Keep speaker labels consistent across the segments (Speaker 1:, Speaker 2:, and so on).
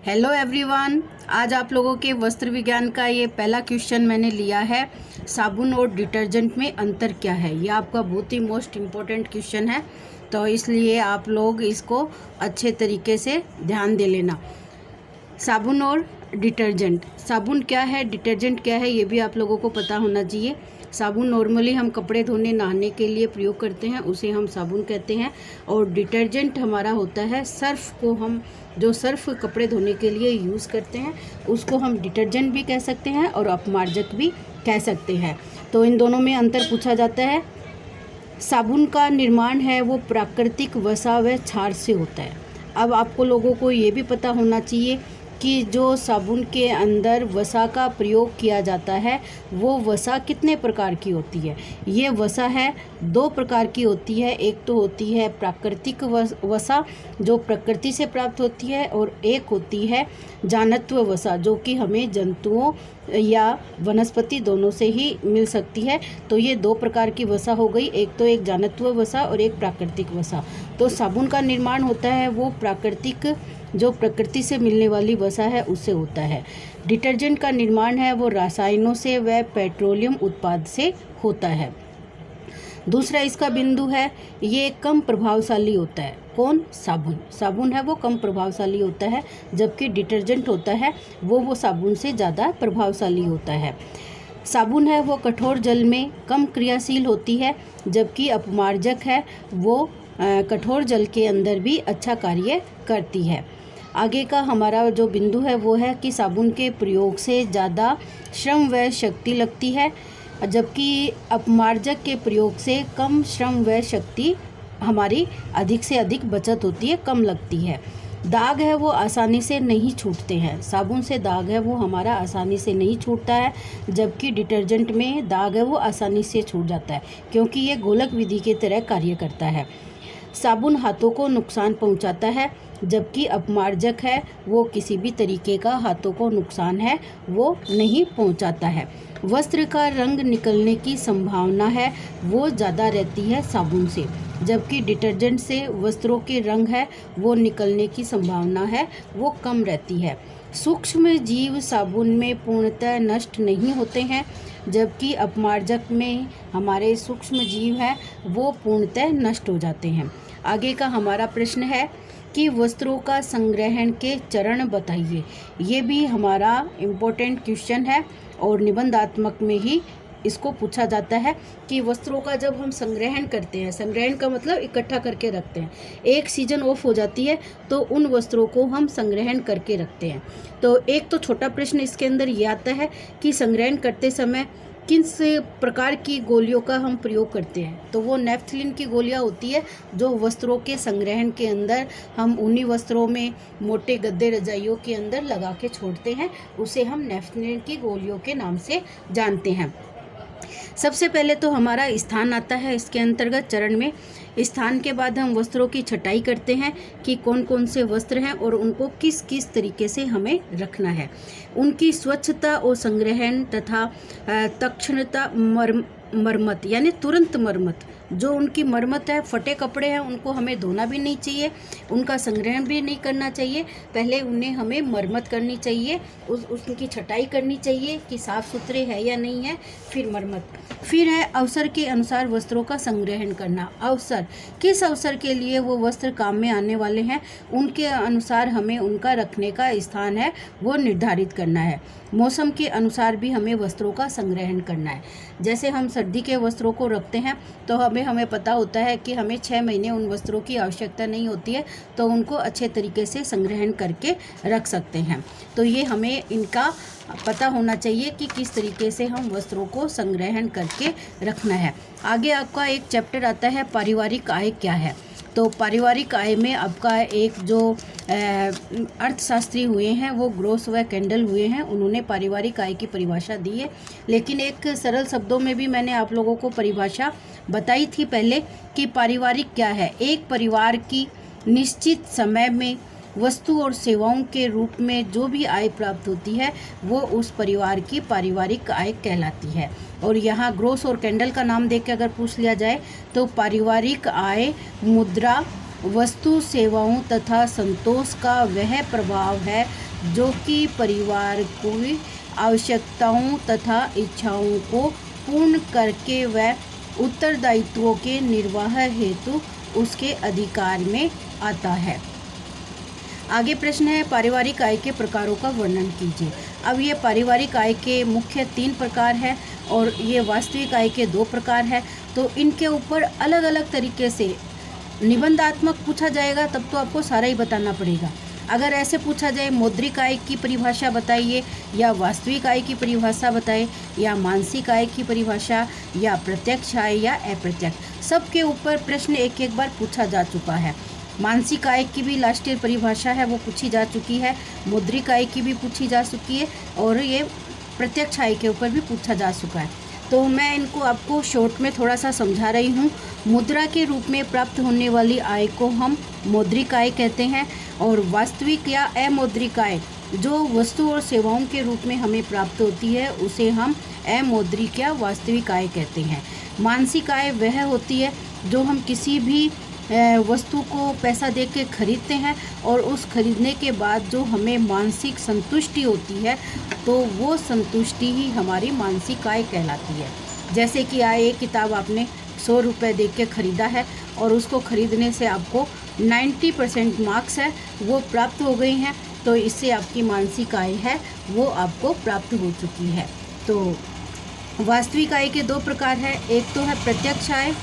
Speaker 1: Hello everyone, आज आप लोगों के वस्त्र विज्ञान का ये पहला क्वेश्चन मैंने लिया है। साबुन और डिटर्जेंट में अंतर क्या है। ये आपका बहुत ही मोस्ट इम्पोर्टेंट क्वेश्चन है, तो इसलिए आप लोग इसको अच्छे तरीके से ध्यान दे लेना। साबुन और डिटर्जेंट, साबुन क्या है, डिटर्जेंट क्या है, ये भी आप लोगों को पता होना चाहिए। साबुन नॉर्मली हम कपड़े धोने नहाने के लिए प्रयोग करते हैं, उसे हम साबुन कहते हैं। और डिटर्जेंट हमारा होता है सर्फ़ को, हम जो सर्फ़ कपड़े धोने के लिए यूज़ करते हैं उसको हम डिटर्जेंट भी कह सकते हैं और अपमार्जक भी कह सकते हैं। तो इन दोनों में अंतर पूछा जाता है। साबुन का निर्माण है वो प्राकृतिक वसा व क्षार से होता है। अब आपको लोगों को ये भी पता होना चाहिए कि जो साबुन के अंदर वसा का प्रयोग किया जाता है वो वसा कितने प्रकार की होती है। ये वसा है दो प्रकार की होती है। एक तो होती है प्राकृतिक वसा जो प्रकृति से प्राप्त होती है, और एक होती है जानत्व वसा जो कि हमें जंतुओं या वनस्पति दोनों से ही मिल सकती है। तो ये दो प्रकार की वसा हो गई, एक तो एक जानत्व वसा और एक प्राकृतिक वसा। तो साबुन का निर्माण होता है वो प्राकृतिक, जो प्रकृति से मिलने वाली वसा है उससे होता है। डिटर्जेंट का निर्माण है वो रसायनों से व पेट्रोलियम उत्पाद से होता है। दूसरा इसका बिंदु है ये कम प्रभावशाली होता है। कौन? साबुन। साबुन है वो कम प्रभावशाली होता है, जबकि डिटर्जेंट होता है वो साबुन से ज़्यादा प्रभावशाली होता है। साबुन है वो कठोर जल में कम क्रियाशील होती है, जबकि अपमार्जक है वो कठोर जल के अंदर भी अच्छा कार्य करती है। आगे का हमारा जो बिंदु है वो है कि साबुन के प्रयोग से ज़्यादा श्रम व शक्ति लगती है, जबकि अपमार्जक के प्रयोग से कम श्रम व शक्ति हमारी अधिक से अधिक बचत होती है, कम लगती है। दाग है वो आसानी से नहीं छूटते हैं। साबुन से दाग है वो हमारा आसानी से नहीं छूटता है, जबकि डिटर्जेंट में दाग है वो आसानी से छूट जाता है, क्योंकि ये गोलक विधि की तरह कार्य करता है। साबुन हाथों को नुकसान पहुंचाता है, जबकि अपमार्जक है वो किसी भी तरीके का हाथों को नुकसान है वो नहीं पहुंचाता है। वस्त्र का रंग निकलने की संभावना है वो ज़्यादा रहती है साबुन से, जबकि डिटर्जेंट से वस्त्रों के रंग है वो निकलने की संभावना है वो कम रहती है। सूक्ष्म जीव साबुन में पूर्णतः नष्ट नहीं होते हैं, जबकि अपमार्जक में हमारे सूक्ष्म जीव हैं वो पूर्णतः नष्ट हो जाते हैं। आगे का हमारा प्रश्न है कि वस्त्रों का संग्रहण के चरण बताइए। ये भी हमारा इम्पोर्टेंट क्वेश्चन है और निबंधात्मक में ही इसको पूछा जाता है कि वस्त्रों का जब हम संग्रहण करते हैं, संग्रहण का मतलब इकट्ठा करके रखते हैं, एक सीजन ऑफ हो जाती है तो उन वस्त्रों को हम संग्रहण करके रखते हैं। तो एक तो छोटा प्रश्न इसके अंदर ये आता है कि संग्रहण करते समय किस प्रकार की गोलियों का हम प्रयोग करते हैं। तो वो नेफ्थलीन की गोलियां होती है जो वस्त्रों के संग्रहण के अंदर हम उन्हीं वस्त्रों में मोटे गद्दे रजाइयों के अंदर लगा के छोड़ते हैं, उसे हम नेफ्थलीन की गोलियों के नाम से जानते हैं। सबसे पहले तो हमारा स्थान आता है इसके अंतर्गत चरण में। स्थान के बाद हम वस्त्रों की छटाई करते हैं कि कौन कौन से वस्त्र हैं और उनको किस किस तरीके से हमें रखना है। उनकी स्वच्छता और संग्रहण तथा तक्षणता मरम्मत यानी तुरंत मरम्मत, जो उनकी मरम्मत है, फटे कपड़े हैं उनको हमें धोना भी नहीं चाहिए, उनका संग्रहण भी नहीं करना चाहिए, पहले उन्हें हमें मरम्मत करनी चाहिए, उनकी छटाई करनी चाहिए कि साफ़ सुथरे है या नहीं है, फिर मरम्मत। फिर है अवसर के अनुसार वस्त्रों का संग्रहण करना। अवसर, किस अवसर के लिए वो वस्त्र काम में आने वाले हैं उनके अनुसार हमें उनका रखने का स्थान है वो निर्धारित करना है। मौसम के अनुसार भी हमें वस्त्रों का संग्रहण करना है। जैसे हम सर्दी के वस्त्रों को रखते हैं तो हमें पता होता है कि हमें 6 महीने उन वस्त्रों की आवश्यकता नहीं होती है, तो उनको अच्छे तरीके से संग्रहण करके रख सकते हैं। तो ये हमें इनका पता होना चाहिए कि किस तरीके से हम वस्त्रों को संग्रहण करके रखना है। आगे आपका एक चैप्टर आता है पारिवारिक आय क्या है। तो पारिवारिक आय में आपका एक जो अर्थशास्त्री हुए हैं वो ग्रोस व कैंडल हुए हैं, उन्होंने पारिवारिक आय की परिभाषा दी है। लेकिन एक सरल शब्दों में भी मैंने आप लोगों को परिभाषा बताई थी पहले कि पारिवारिक क्या है। एक परिवार की निश्चित समय में वस्तु और सेवाओं के रूप में जो भी आय प्राप्त होती है वो उस परिवार की पारिवारिक आय कहलाती है। और यहाँ ग्रोस और कैंडल का नाम देख के अगर पूछ लिया जाए तो पारिवारिक आय मुद्रा वस्तु सेवाओं तथा संतोष का वह प्रभाव है जो कि परिवार की आवश्यकताओं तथा इच्छाओं को पूर्ण करके व उत्तरदायित्वों के निर्वाह हेतु उसके अधिकार में आता है। आगे प्रश्न है, पारिवारिक आय के प्रकारों का वर्णन कीजिए। अब ये पारिवारिक आय के मुख्य 3 प्रकार हैं और ये वास्तविक आय के 2 प्रकार हैं। तो इनके ऊपर अलग अलग तरीके से निबंधात्मक पूछा जाएगा तब तो आपको सारा ही बताना पड़ेगा। अगर ऐसे पूछा जाए मौद्रिक आय की परिभाषा बताइए, या वास्तविक आय की परिभाषा बताएं, या मानसिक आय की परिभाषा, या प्रत्यक्ष आय या अप्रत्यक्ष, सबके ऊपर प्रश्न एक एक बार पूछा जा चुका है। मानसिक आय की भी लास्ट ईयर परिभाषा है वो पूछी जा चुकी है, मौद्रिक आय की भी पूछी जा चुकी है और ये प्रत्यक्ष आय के ऊपर भी पूछा जा चुका है। तो मैं इनको आपको शॉर्ट में थोड़ा सा समझा रही हूँ। मुद्रा के रूप में प्राप्त होने वाली आय को हम मौद्रिक आय कहते हैं, और वास्तविक या अमौद्रिक आय जो वस्तु और सेवाओं के रूप में हमें प्राप्त होती है उसे हम अमौद्रिक या वास्तविक आय कहते हैं। मानसिक आय वह होती है जो हम किसी भी वस्तु को पैसा दे के खरीदते हैं और उस खरीदने के बाद जो हमें मानसिक संतुष्टि होती है तो वो संतुष्टि ही हमारी मानसिक आय कहलाती है। जैसे कि एक किताब आपने 100 रुपये दे के ख़रीदा है और उसको ख़रीदने से आपको 90% मार्क्स है वो प्राप्त हो गई हैं, तो इससे आपकी मानसिक आय है वो आपको प्राप्त हो चुकी है। तो वास्तविक आय के 2 प्रकार हैं, एक तो है प्रत्यक्ष आय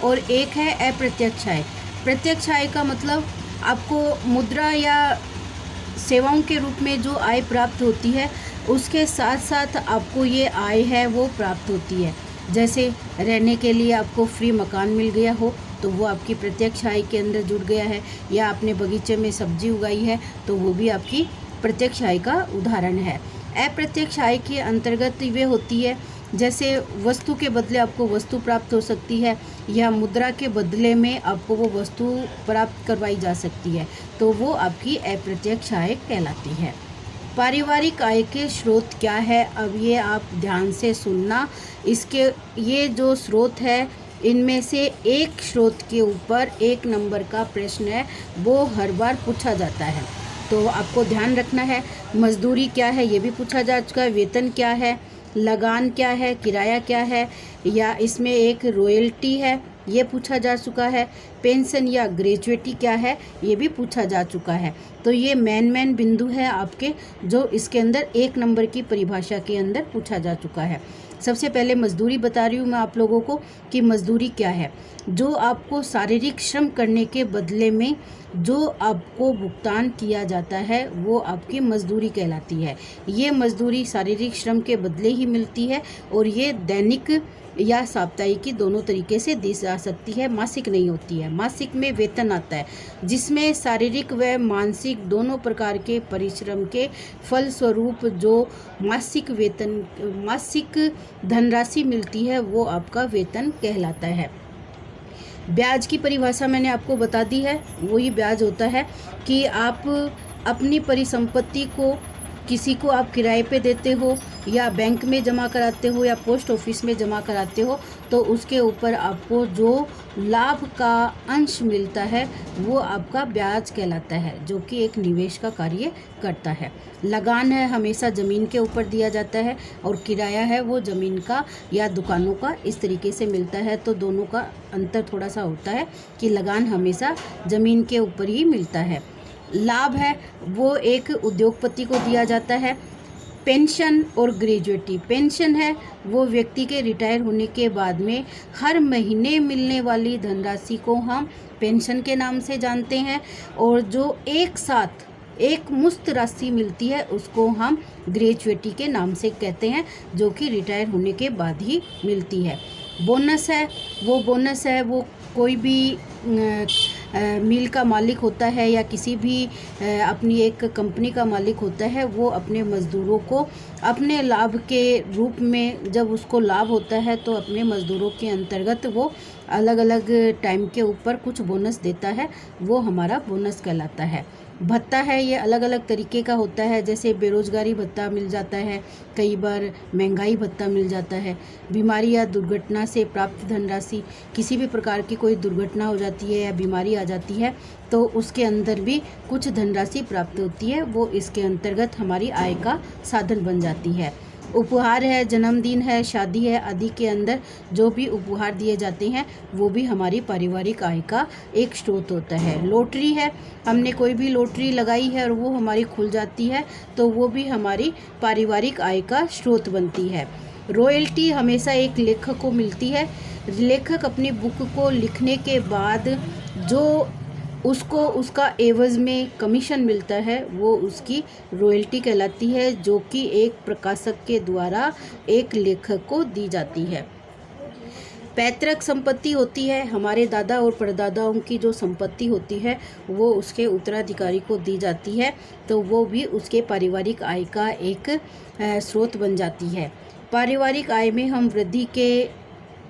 Speaker 1: और एक है अप्रत्यक्ष आय। प्रत्यक्ष आय का मतलब आपको मुद्रा या सेवाओं के रूप में जो आय प्राप्त होती है उसके साथ साथ आपको ये आय है वो प्राप्त होती है। जैसे रहने के लिए आपको फ्री मकान मिल गया हो तो वो आपकी प्रत्यक्ष आय के अंदर जुड़ गया है, या आपने बगीचे में सब्जी उगाई है तो वो भी आपकी प्रत्यक्ष आय का उदाहरण है। अप्रत्यक्ष आय के अंतर्गत वे होती है जैसे वस्तु के बदले आपको वस्तु प्राप्त हो सकती है, या मुद्रा के बदले में आपको वो वस्तु प्राप्त करवाई जा सकती है, तो वो आपकी अप्रत्यक्ष आय कहलाती है। पारिवारिक आय के स्रोत क्या है, अब ये आप ध्यान से सुनना। इसके ये जो स्रोत है इनमें से एक स्रोत के ऊपर 1 नंबर का प्रश्न है वो हर बार पूछा जाता है, तो आपको ध्यान रखना है। मजदूरी क्या है ये भी पूछा जा चुका है, वेतन क्या है, लगान क्या है, किराया क्या है, या इसमें एक रॉयल्टी है ये पूछा जा चुका है, पेंशन या ग्रेजुएटी क्या है ये भी पूछा जा चुका है। तो ये मेन बिंदु है आपके जो इसके अंदर 1 नंबर की परिभाषा के अंदर पूछा जा चुका है। सबसे पहले मजदूरी बता रही हूँ मैं आप लोगों को कि मजदूरी क्या है। जो आपको शारीरिक श्रम करने के बदले में जो आपको भुगतान किया जाता है वो आपकी मजदूरी कहलाती है। ये मजदूरी शारीरिक श्रम के बदले ही मिलती है और ये दैनिक या साप्ताहिक दोनों तरीके से दी जा सकती है, मासिक नहीं होती है। मासिक में वेतन आता है जिसमें शारीरिक व मानसिक दोनों प्रकार के परिश्रम के फलस्वरूप जो मासिक धनराशि मिलती है वो आपका वेतन कहलाता है। ब्याज की परिभाषा मैंने आपको बता दी है, वही ब्याज होता है कि आप अपनी परिसंपत्ति को किसी को आप किराए पे देते हो या बैंक में जमा कराते हो या पोस्ट ऑफिस में जमा कराते हो तो उसके ऊपर आपको जो लाभ का अंश मिलता है वो आपका ब्याज कहलाता है, जो कि एक निवेश का कार्य करता है। लगान है हमेशा ज़मीन के ऊपर दिया जाता है और किराया है वो ज़मीन का या दुकानों का इस तरीके से मिलता है, तो दोनों का अंतर थोड़ा सा होता है कि लगान हमेशा ज़मीन के ऊपर ही मिलता है। लाभ है वो एक उद्योगपति को दिया जाता है। पेंशन और ग्रेजुएटी, पेंशन है वो व्यक्ति के रिटायर होने के बाद में हर महीने मिलने वाली धनराशि को हम पेंशन के नाम से जानते हैं, और जो एक साथ एक मुश्त राशि मिलती है उसको हम ग्रेजुएटी के नाम से कहते हैं, जो कि रिटायर होने के बाद ही मिलती है। बोनस है वो कोई भी मिल का मालिक होता है या किसी भी अपनी एक कंपनी का मालिक होता है, वो अपने मज़दूरों को अपने लाभ के रूप में जब उसको लाभ होता है तो अपने मज़दूरों के अंतर्गत वो अलग अलग टाइम के ऊपर कुछ बोनस देता है, वो हमारा बोनस कहलाता है। भत्ता है ये अलग अलग तरीके का होता है, जैसे बेरोजगारी भत्ता मिल जाता है, कई बार महंगाई भत्ता मिल जाता है। बीमारी या दुर्घटना से प्राप्त धनराशि, किसी भी प्रकार की कोई दुर्घटना हो जाती है या बीमारी आ जाती है तो उसके अंदर भी कुछ धनराशि प्राप्त होती है, वो इसके अंतर्गत हमारी आय का साधन बन जाती है। उपहार है, जन्मदिन है, शादी है आदि के अंदर जो भी उपहार दिए जाते हैं वो भी हमारी पारिवारिक आय का एक स्रोत होता है। लॉटरी है, हमने कोई भी लॉटरी लगाई है और वो हमारी खुल जाती है तो वो भी हमारी पारिवारिक आय का स्रोत बनती है। रॉयल्टी हमेशा एक लेखक को मिलती है। लेखक अपनी बुक को लिखने के बाद जो उसको उसका एवज़ में कमीशन मिलता है वो उसकी रॉयल्टी कहलाती है, जो कि एक प्रकाशक के द्वारा एक लेखक को दी जाती है। पैतृक संपत्ति होती है, हमारे दादा और परदादाओं की जो संपत्ति होती है वो उसके उत्तराधिकारी को दी जाती है तो वो भी उसके पारिवारिक आय का एक स्रोत बन जाती है। पारिवारिक आय में हम वृद्धि के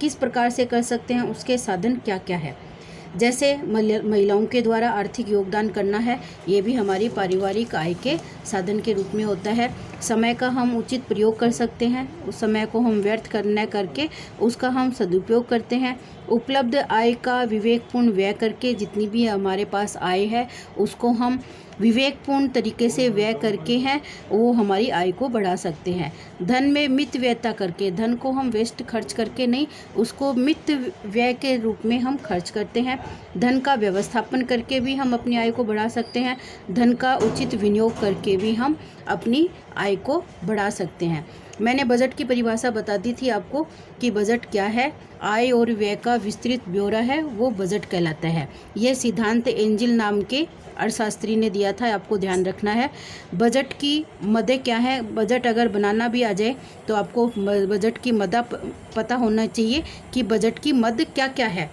Speaker 1: किस प्रकार से कर सकते हैं, उसके साधन क्या क्या है। जैसे महिलाओं के द्वारा आर्थिक योगदान करना है, ये भी हमारी पारिवारिक आय के साधन के रूप में होता है। समय का हम उचित प्रयोग कर सकते हैं, उस समय को हम व्यर्थ करके उसका हम सदुपयोग करते हैं। उपलब्ध आय का विवेकपूर्ण व्यय करके जितनी भी हमारे पास आय है उसको हम विवेकपूर्ण तरीके से व्यय करके हैं वो हमारी आय को बढ़ा सकते हैं। धन में मित व्ययता करके, धन को हम वेस्ट खर्च करके नहीं, उसको मित व्यय के रूप में हम खर्च करते हैं। धन का व्यवस्थापन करके भी हम अपनी आय को बढ़ा सकते हैं। धन का उचित विनियोग करके भी हम अपनी आय को बढ़ा सकते हैं। मैंने बजट की परिभाषा बता दी थी आपको कि बजट क्या है। आय और व्यय का विस्तृत ब्यौरा है वो बजट कहलाता है। यह सिद्धांत एंजिल नाम के अर्थशास्त्री ने दिया था, आपको ध्यान रखना है। बजट की मदें क्या है, बजट अगर बनाना भी आ जाए तो आपको बजट की मदा पता होना चाहिए कि बजट की मद क्या क्या है।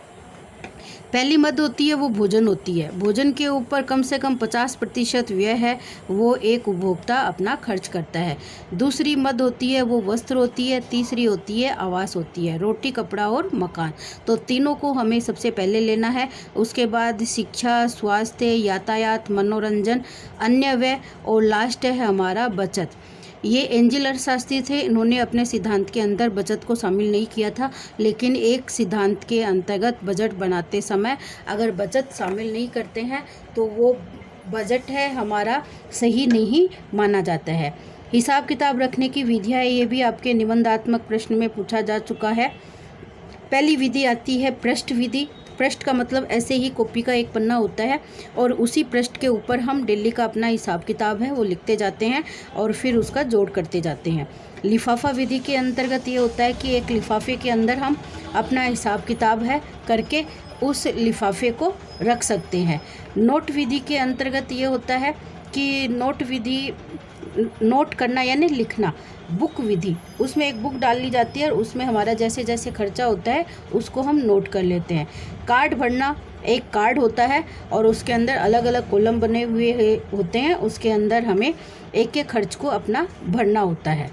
Speaker 1: पहली मद होती है वो भोजन होती है। भोजन के ऊपर कम से कम 50% व्यय है वो एक उपभोक्ता अपना खर्च करता है। दूसरी मद होती है वो वस्त्र होती है। तीसरी होती है आवास होती है, रोटी, कपड़ा और मकान। तो तीनों को हमें सबसे पहले लेना है। उसके बाद शिक्षा, स्वास्थ्य, यातायात, मनोरंजन, अन्य व्यय और लास्ट है हमारा बचत। ये एंजिल अर्थशास्त्री थे, इन्होंने अपने सिद्धांत के अंदर बचत को शामिल नहीं किया था, लेकिन एक सिद्धांत के अंतर्गत बजट बनाते समय अगर बचत शामिल नहीं करते हैं तो वो बजट है हमारा सही नहीं माना जाता है। हिसाब किताब रखने की विधियाँ, ये भी आपके निबंधात्मक प्रश्न में पूछा जा चुका है। पहली विधि आती है पृष्ठ विधि। पृष्ठ का मतलब ऐसे ही कॉपी का एक पन्ना होता है और उसी पृष्ठ के ऊपर हम डेली का अपना हिसाब किताब है वो लिखते जाते हैं और फिर उसका जोड़ करते जाते हैं। लिफाफा विधि के अंतर्गत ये होता है कि एक लिफाफे के अंदर हम अपना हिसाब किताब है करके उस लिफाफे को रख सकते हैं। नोट विधि के अंतर्गत ये होता है कि नोट करना यानी लिखना। बुक विधि, उसमें एक बुक डाल ली जाती है और उसमें हमारा जैसे जैसे खर्चा होता है उसको हम नोट कर लेते हैं। कार्ड भरना, एक कार्ड होता है और उसके अंदर अलग अलग कॉलम बने हुए होते हैं, उसके अंदर हमें एक एक खर्च को अपना भरना होता है।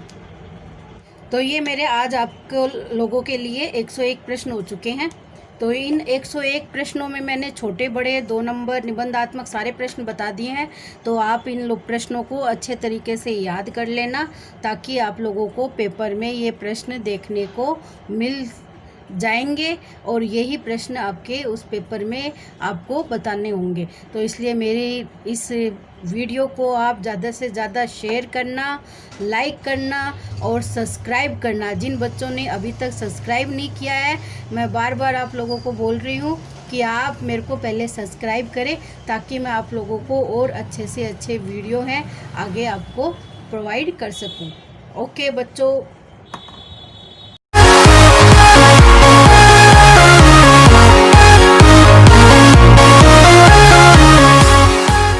Speaker 1: तो ये मेरे आज आपको लोगों के लिए 101 प्रश्न हो चुके हैं। तो इन 101 प्रश्नों में मैंने छोटे बड़े 2 नंबर निबंधात्मक सारे प्रश्न बता दिए हैं। तो आप इन प्रश्नों को अच्छे तरीके से याद कर लेना ताकि आप लोगों को पेपर में ये प्रश्न देखने को मिल जाएंगे और यही प्रश्न आपके उस पेपर में आपको बताने होंगे। तो इसलिए मेरे इस वीडियो को आप ज़्यादा से ज़्यादा शेयर करना, लाइक करना और सब्सक्राइब करना। जिन बच्चों ने अभी तक सब्सक्राइब नहीं किया है, मैं बार बार आप लोगों को बोल रही हूँ कि आप मेरे को पहले सब्सक्राइब करें ताकि मैं आप लोगों को और अच्छे से अच्छे वीडियो हैं आगे आपको प्रोवाइड कर सकूँ। ओके बच्चों।